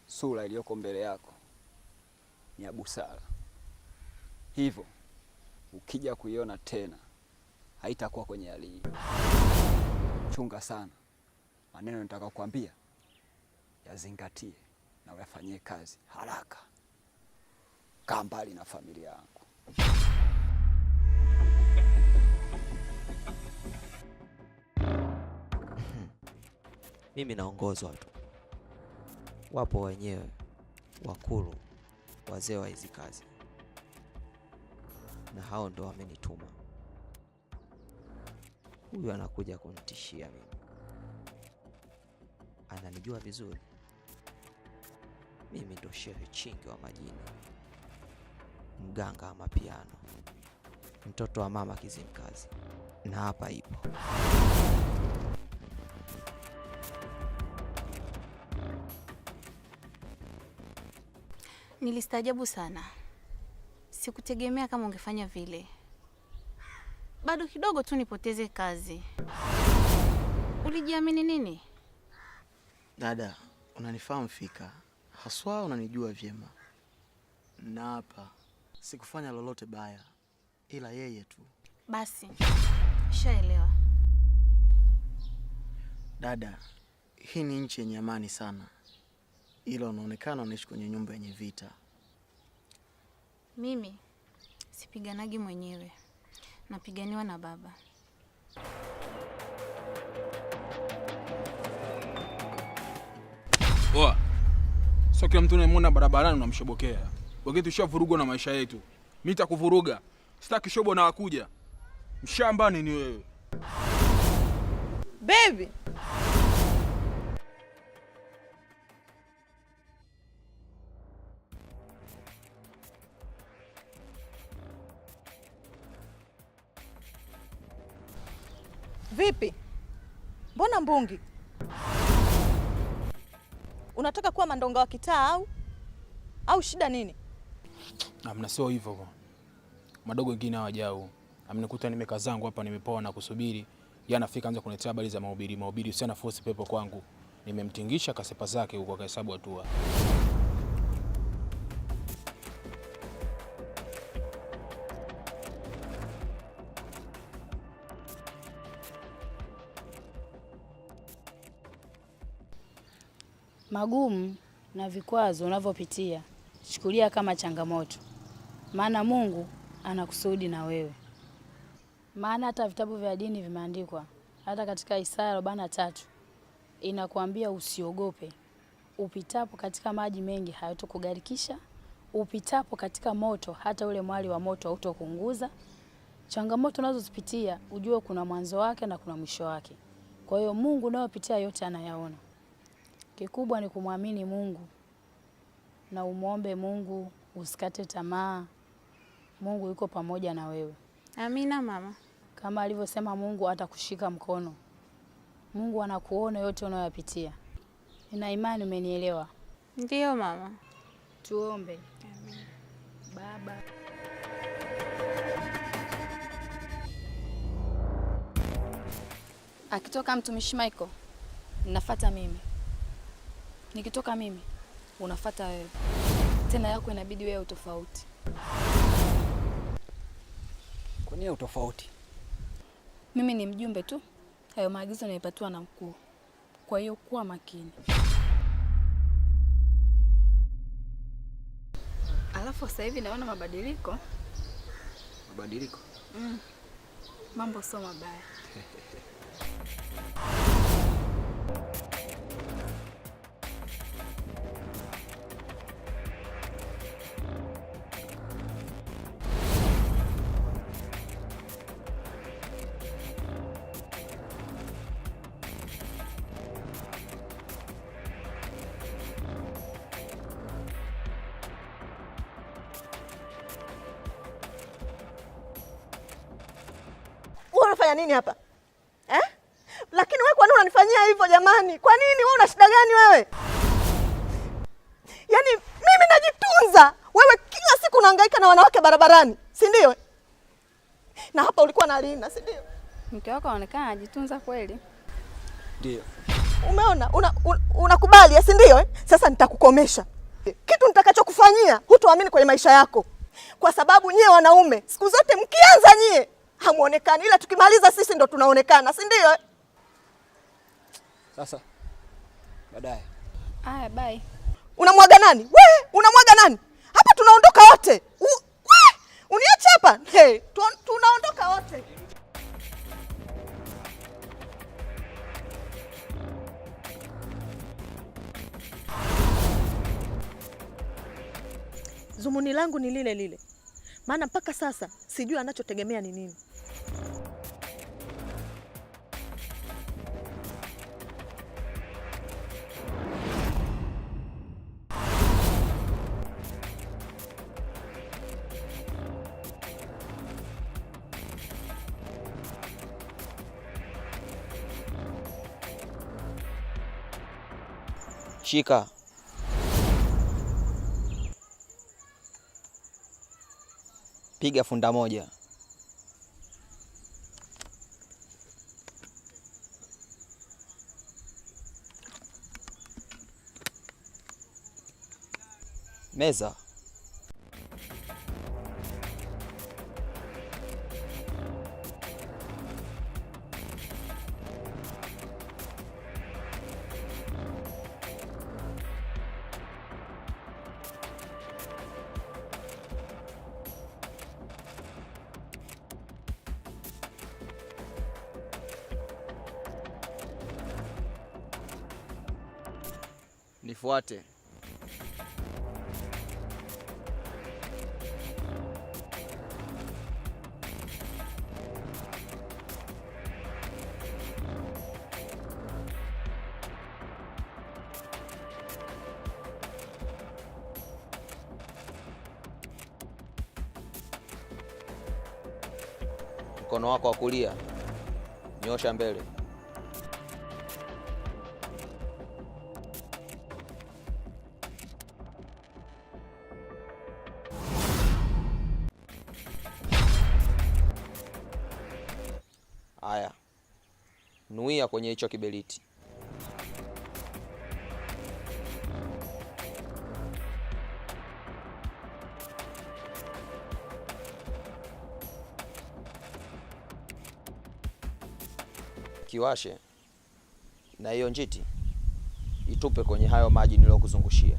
Sura iliyoko mbele yako ni ya busara, hivyo ukija kuiona tena haitakuwa kwenye hali hii. Chunga sana maneno nitakayokuambia, yazingatie na uyafanyie kazi haraka. Kaa mbali na familia yangu. Mimi naongozwa tu, wapo wenyewe wakulu, wazee wa hizi kazi, na hao ndo wamenituma. Huyu anakuja kunitishia mimi, ananijua vizuri. Mimi ndo Shehe Chingi wa majini, mganga wa mapiano, mtoto wa mama Kizimkazi, na hapa ipo. Nilistaajabu sana. Sikutegemea kama ungefanya vile. Bado kidogo tu nipoteze kazi. Ulijiamini nini? Dada, unanifahamu fika. Haswa unanijua vyema. Na hapa sikufanya lolote baya, ila yeye tu. Basi, shaelewa. Dada, hii ni nchi yenye amani sana, ila unaonekana unaishi kwenye nyumba yenye vita. Mimi sipiganagi mwenyewe, napiganiwa na baba. Oa, sio kila mtu unayemwona barabarani unamshobokea. Wengine tushavurugwa na maisha yetu. Mimi nitakuvuruga. Sitaki shobo na wakuja. Mshamba nini wewe? Baby. Vipi? Mbona mbungi? Unataka kuwa mandonga wa kitaa au shida nini? Amna, sio hivyo bwana. Madogo wengine hawajao. Amenikuta nimekaa zangu hapa, nimepoa na kusubiri. Yeye anafika anza kuniletea habari za mahubiri. Usiana force pepo kwangu. Nimemtingisha kasepa zake huko akahesabu hatua. Magumu na vikwazo unavyopitia chukulia kama changamoto, maana Mungu ana kusudi na wewe. Maana hata vitabu vya dini vimeandikwa, hata katika Isaya 43 inakuambia usiogope. Upitapo katika maji mengi hayatokugarikisha, upitapo katika moto hata ule mwali wa moto hautokuunguza. Changamoto unazozipitia ujue kuna mwanzo wake na kuna mwisho wake. Kwa hiyo Mungu unayopitia yote anayaona. Kikubwa ni kumwamini Mungu na umuombe Mungu, usikate tamaa. Mungu yuko pamoja na wewe. Amina mama. Kama alivyosema Mungu atakushika mkono. Mungu anakuona yote unayopitia. Nina imani umenielewa. Ndiyo mama. Tuombe. Amen. Baba. Akitoka mtumishi Michael, ninafuata mimi. Nikitoka mimi, unafuata wewe. Tena yako inabidi wewe utofauti. Kwa nini utofauti? Mimi ni mjumbe tu. Hayo maagizo naipatiwa na mkuu. Kwa hiyo kuwa makini. Alafu sasa hivi naona mabadiliko. Mabadiliko? Mambo sio mabaya. nafanya nini hapa eh? Lakini wewe kwa nini unanifanyia hivyo jamani? Kwa nini? Wewe una shida gani wewe? Yaani mimi najitunza, wewe kila siku unahangaika na wanawake barabarani, si ndio? Na hapa ulikuwa na Lina, si ndio? Mke wako anaonekana anajitunza kweli. Ndio. Umeona? Unakubali, si ndio? Sasa nitakukomesha. Kitu nitakachokufanyia hutoamini kwenye maisha yako. Kwa sababu nyie wanaume siku zote mkianza nyie hamuonekani, ila tukimaliza sisi ndo tunaonekana, si ndio? Sasa baadaye. Aya, bye. Unamwaga nani? We, unamwaga nani? Hapa tunaondoka wote. Uniache hapa? Hey, tunaondoka wote. Zumuni langu ni lile lile. Maana mpaka sasa sijui anachotegemea ni nini. Shika. Piga funda moja. Meza. Nifuate. Mkono wako wa kulia nyosha mbele. Haya, nuia kwenye hicho kibeliti. Kiwashe na hiyo njiti itupe kwenye hayo maji niliyokuzungushia.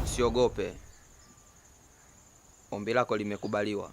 Usiogope, ombi lako limekubaliwa.